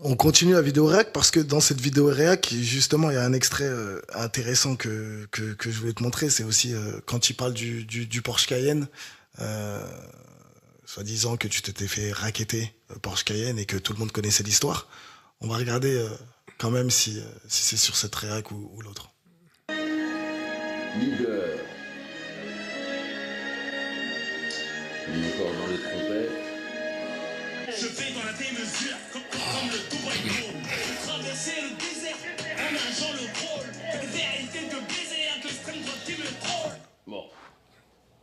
On continue la vidéo réac parce que dans cette vidéo réac, justement, il y a un extrait intéressant que je voulais te montrer. C'est aussi quand tu parles du Porsche Cayenne, euh, soi-disant que tu t'étais fait racketter Porsche Cayenne et que tout le monde connaissait l'histoire. On va regarder quand même si c'est sur cette réac ou l'autre. Leader. Il est encore dans les trompettes. Je vais dans la démesure, comme le Dubaï Gros. Je traversais le désert, en nageant le rôle. Vérité de baiser, que je prenne votre qui me trône. Bon.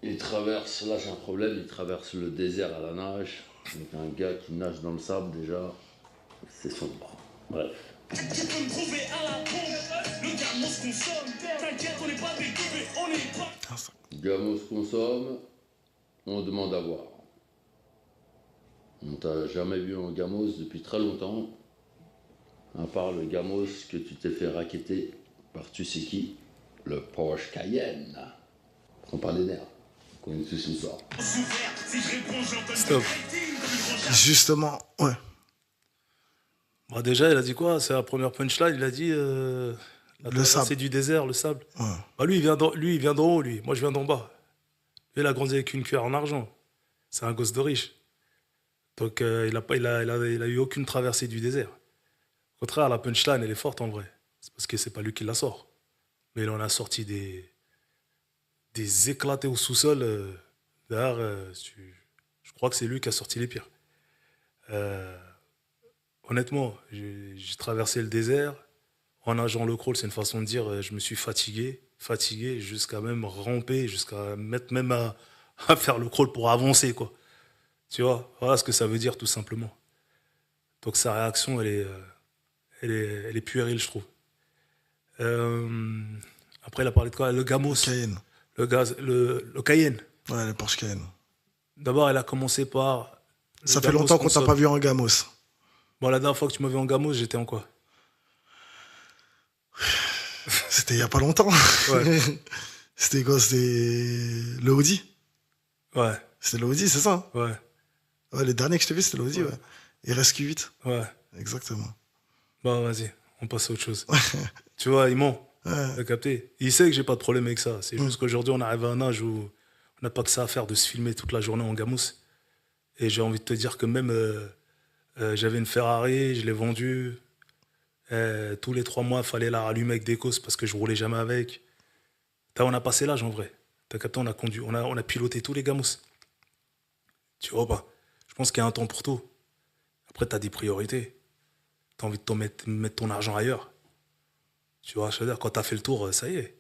Il traverse, là j'ai un problème, il traverse le désert à la nage. Avec un gars qui nage dans le sable déjà. C'est sombre. Bref. Tu peux me trouver à la pompe, le gamos consomme. T'inquiète, on n'est pas des bébés, on n'est pas. Gamos consomme, on demande à voir. On t'a jamais vu en gamos depuis très longtemps, à part le gamos que tu t'es fait racketter par tu sais qui, le Porsche Cayenne. Prends pas les nerfs, on connaît tous l'histoire. Stop. Justement, ouais. Bah déjà, il a dit quoi? C'est la première punchline, il a dit la traversée du désert, le sable. Ouais. Bah lui, il vient d'en haut, lui. Moi, je viens d'en bas. Lui, il a grandi avec une cuillère en argent. C'est un gosse de riche. Donc, il a eu aucune traversée du désert. Au contraire, la punchline, elle est forte en vrai. C'est parce que c'est pas lui qui la sort. Mais il en a sorti des éclatés au sous-sol. D'ailleurs, je crois que c'est lui qui a sorti les pires. Honnêtement, j'ai traversé le désert. En nageant le crawl, c'est une façon de dire je me suis fatigué, jusqu'à même ramper, jusqu'à mettre même à faire le crawl pour avancer, quoi. Tu vois, voilà ce que ça veut dire, tout simplement. Donc sa réaction, elle est puérile, je trouve. Après, il a parlé de quoi? Le gamos. Cayenne. Le Cayenne. Ouais, le Porsche Cayenne. D'abord, elle a commencé par... Ça fait longtemps qu'on t'a pas vu en gamos. Bon, la dernière fois que tu m'as vu en gamos, j'étais en quoi? C'était il y a pas longtemps. Ouais. C'était quoi? C'était le Audi? Ouais. C'était le Audi, c'est ça? Ouais. Ouais, le dernier que je t'ai vu, c'était le Audi, ouais. Et RSQ8. Ouais. Exactement. Bah, vas-y, on passe à autre chose. Tu vois, il ment. Ouais. T'as capté? Il sait que j'ai pas de problème avec ça. C'est juste qu'aujourd'hui, on arrive à un âge où on n'a pas que ça à faire de se filmer toute la journée en gamousse. Et j'ai envie de te dire que même j'avais une Ferrari, je l'ai vendue. Tous les 3 mois, il fallait la rallumer avec des causes parce que je roulais jamais avec. On a passé l'âge en vrai. T'as capté, on a conduit, on a piloté tous les gamousses. Tu vois pas? Je pense qu'il y a un temps pour tout. Après, t'as des priorités. T'as envie de mettre ton argent ailleurs. Tu vois, je veux dire, quand t'as fait le tour, ça y est.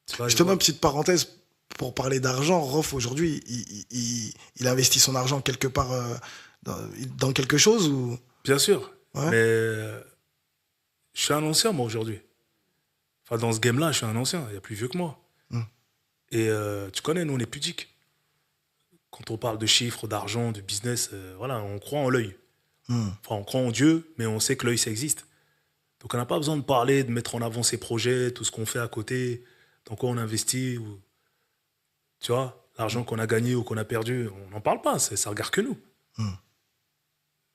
Tu vois, Justement, petite parenthèse, pour parler d'argent, Rof, aujourd'hui, il investit son argent quelque part dans quelque chose ou... Bien sûr. Ouais. Mais je suis un ancien, moi, aujourd'hui. Enfin, dans ce game-là, je suis un ancien. Il y a plus vieux que moi. Et tu connais, nous, on est pudiques. Quand on parle de chiffres, d'argent, de business, voilà, on croit en l'œil. Enfin, on croit en Dieu, mais on sait que l'œil, ça existe. Donc, on n'a pas besoin de parler, de mettre en avant ses projets, tout ce qu'on fait à côté, dans quoi on investit. Tu vois, l'argent qu'on a gagné ou qu'on a perdu, on n'en parle pas, ça regarde que nous.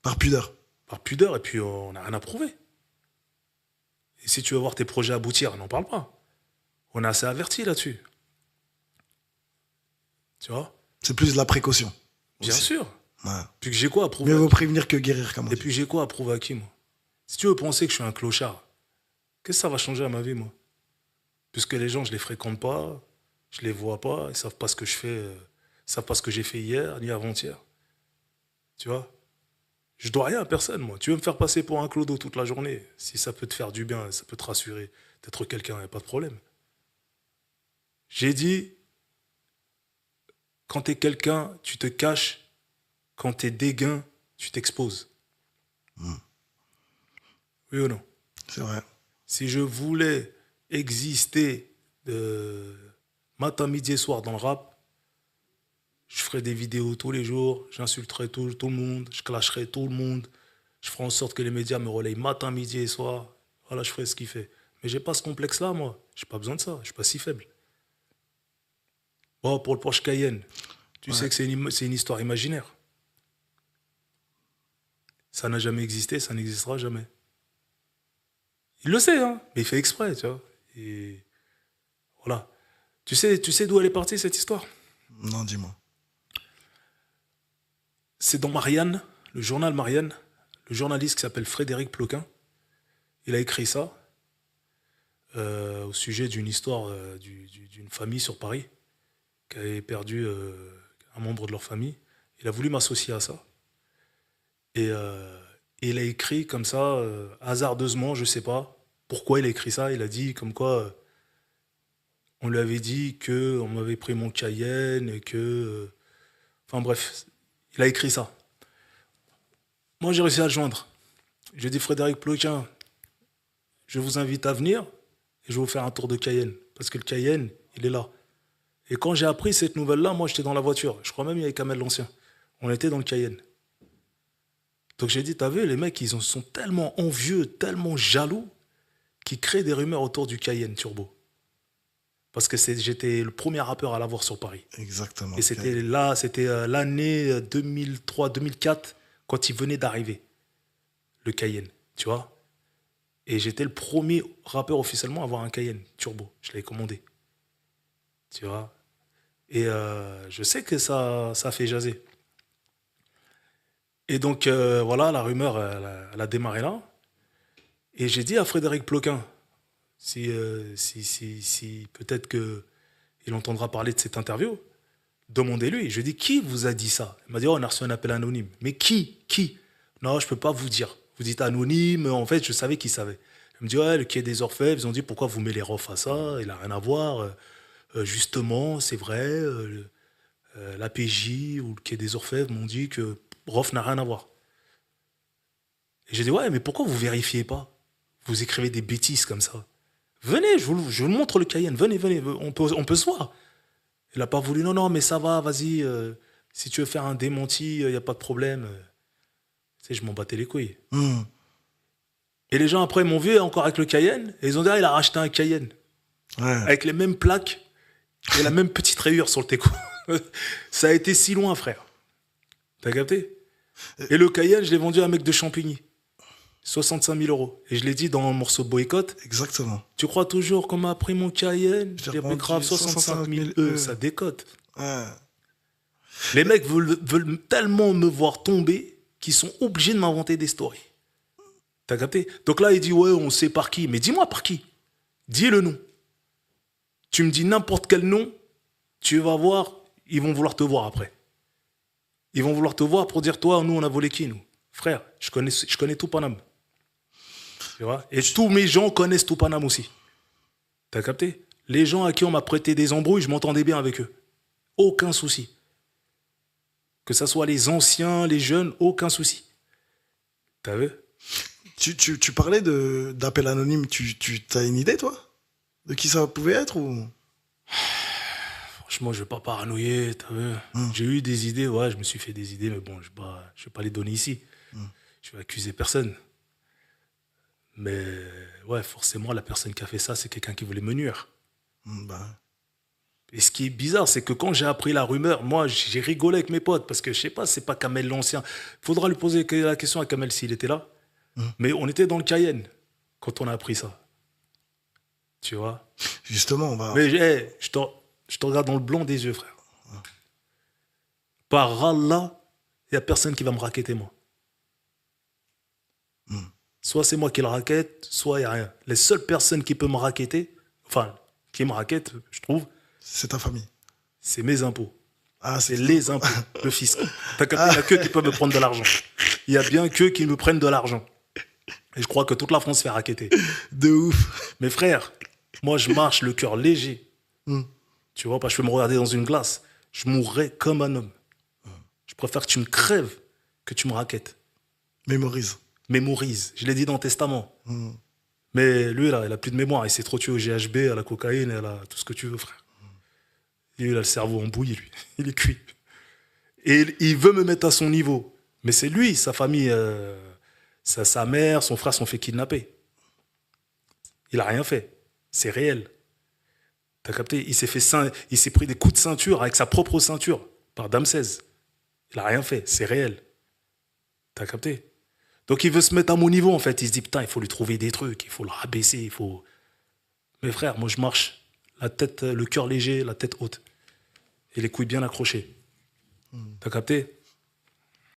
Par pudeur. Par pudeur, et puis on n'a rien à prouver. Et si tu veux voir tes projets aboutir, on n'en parle pas. On est assez avertis là-dessus. Tu vois? C'est plus de la précaution. Bien sûr. Ouais. Puis que j'ai quoi à prouver? Mieux vaut prévenir que guérir, comme on Et dit. puis j'ai quoi à prouver à qui, moi? Si tu veux penser que je suis un clochard, qu'est-ce que ça va changer à ma vie, moi? Puisque les gens, je les fréquente pas, je les vois pas, ils savent pas ce que je fais, ils savent pas ce que j'ai fait hier, ni avant-hier. Tu vois? Je dois rien à personne, moi. Tu veux me faire passer pour un clodo toute la journée? Si ça peut te faire du bien, ça peut te rassurer d'être quelqu'un, y a pas de problème. J'ai dit, quand t'es quelqu'un, tu te caches. Quand t'es dégain, tu t'exposes. Oui ou non? C'est vrai. Si je voulais exister matin, midi et soir dans le rap, je ferais des vidéos tous les jours, j'insulterais tout le monde, je clasherais tout le monde, je ferais en sorte que les médias me relayent matin, midi et soir. Voilà, je ferais ce qu'il fait. Mais j'ai pas ce complexe-là, moi. J'ai pas besoin de ça. Je suis pas si faible. Bon, pour le Porsche Cayenne, tu sais que c'est une histoire imaginaire. Ça n'a jamais existé, ça n'existera jamais. Il le sait, hein, mais il fait exprès, tu vois. Et voilà. Tu sais d'où elle est partie, cette histoire? Non, dis-moi. C'est dans Marianne, le journal Marianne, le journaliste qui s'appelle Frédéric Ploquin. Il a écrit ça au sujet d'une histoire d'une famille sur Paris qui avait perdu un membre de leur famille. Il a voulu m'associer à ça. Et il a écrit comme ça, hasardeusement, je ne sais pas pourquoi il a écrit ça. Il a dit comme quoi on lui avait dit qu'on m'avait pris mon Cayenne et que... enfin bref, il a écrit ça. Moi, j'ai réussi à le joindre. J'ai dit, Frédéric Ploquin, je vous invite à venir et je vais vous faire un tour de Cayenne. Parce que le Cayenne, il est là. Et quand j'ai appris cette nouvelle-là, moi, j'étais dans la voiture. Je crois même il y avait Kamel l'Ancien. On était dans le Cayenne. Donc j'ai dit, t'as vu, les mecs, ils sont tellement envieux, tellement jaloux, qu'ils créent des rumeurs autour du Cayenne Turbo. Parce que j'étais le premier rappeur à l'avoir sur Paris. Exactement. Et c'était là, c'était l'année 2003-2004, quand il venait d'arriver, le Cayenne, tu vois. Et j'étais le premier rappeur officiellement à avoir un Cayenne Turbo. Je l'avais commandé. Tu vois. Et je sais que ça a fait jaser. Et donc, voilà, la rumeur, elle a démarré là. Et j'ai dit à Frédéric Ploquin, si peut-être qu'il entendra parler de cette interview, demandez-lui. Je lui ai dit, qui vous a dit ça? Il m'a dit, oh, on a reçu un appel anonyme. Mais qui? Non, je ne peux pas vous dire. Vous dites anonyme, en fait, je savais qu'il savait. Il me dit, ouais, le quai des Orfèvres, ils ont dit, pourquoi vous mettez les refs à ça? Il n'a rien à voir. Justement, c'est vrai, l'APJ ou le quai des Orfèvres m'ont dit que Rof n'a rien à voir. Et j'ai dit, ouais, mais pourquoi vous vérifiez pas? Vous écrivez des bêtises comme ça. Venez, je vous montre le Cayenne, venez, on peut se voir. Il n'a pas voulu, non, mais ça va, vas-y, si tu veux faire un démenti, il n'y a pas de problème. Tu sais, je m'en battais les couilles. Et les gens après m'ont vu encore avec le Cayenne, et ils ont dit, ah, il a racheté un Cayenne. Ouais. Avec les mêmes plaques et la même petite rayure sur le teco. Ça a été si loin, frère. T'as capté? Et le Cayenne, je l'ai vendu à un mec de Champigny. 65 000 €. Et je l'ai dit dans mon morceau Boycott. Exactement. Tu crois toujours qu'on m'a pris mon Cayenne? J'ai J'ai pris grave 65 000 €. Ça décote. Ouais. Les mecs veulent tellement me voir tomber qu'ils sont obligés de m'inventer des stories. T'as capté? Donc là, il dit, ouais, on sait par qui. Mais dis-moi par qui. Dis le nom. Tu me dis n'importe quel nom, tu vas voir, ils vont vouloir te voir après. Ils vont vouloir te voir pour dire, toi, nous, on a volé qui, nous? Frère, je connais tout Paname. Tu vois? Et tous mes gens connaissent tout Paname aussi. T'as capté? Les gens à qui on m'a prêté des embrouilles, je m'entendais bien avec eux. Aucun souci. Que ce soit les anciens, les jeunes, aucun souci. T'as vu? Tu parlais d'appel anonyme. Tu as une idée, toi? De qui ça pouvait être ou... Franchement, je ne vais pas paranoïer, t'as vu. J'ai eu des idées, ouais, je me suis fait des idées, mais bon, je vais pas les donner ici. Je vais accuser personne. Mais ouais, forcément, la personne qui a fait ça, c'est quelqu'un qui voulait me nuire. Bah. Et ce qui est bizarre, c'est que quand j'ai appris la rumeur, moi, j'ai rigolé avec mes potes, parce que je sais pas, c'est pas Kamel l'Ancien. Faudra lui poser la question à Kamel s'il était là. Mais on était dans le Cayenne quand on a appris ça. Tu vois? Justement, on va... Mais hey, je te regarde dans le blanc des yeux, frère. Par Allah, il n'y a personne qui va me racketter, moi. Soit c'est moi qui le rackette, soit il n'y a rien. Les seules personnes qui peuvent me racketter, enfin, qui me rackettent, je trouve, c'est ta famille. C'est mes impôts. Ah, c'est les impôts, le fisc. T'as capté, il n'y a qu'eux qui peuvent me prendre de l'argent. Il y a bien qu'eux qui me prennent de l'argent. Et je crois que toute la France se fait racketter. De ouf. Mes frères, moi, je marche le cœur léger. Tu vois, pas, je peux me regarder dans une glace. Je mourrai comme un homme. Je préfère que tu me crèves que tu me raquettes. Mémorise. Je l'ai dit dans le testament. Mais lui, là, il a plus de mémoire. Il s'est trop tué au GHB, à la cocaïne, à tout ce que tu veux, frère. Lui, il a le cerveau en bouillie, lui. Il est cuit. Et il veut me mettre à son niveau. Mais c'est lui, sa famille, sa mère, son frère sont fait kidnapper. Il n'a rien fait. C'est réel. T'as capté? Il s'est pris des coups de ceinture avec sa propre ceinture par Dame 16. Il n'a rien fait. C'est réel. T'as capté? Donc il veut se mettre à mon niveau, en fait. Il se dit, putain, il faut lui trouver des trucs, il faut le rabaisser, il faut... Mes frères, moi je marche, la tête, le cœur léger, la tête haute. Et les couilles bien accrochées. T'as capté?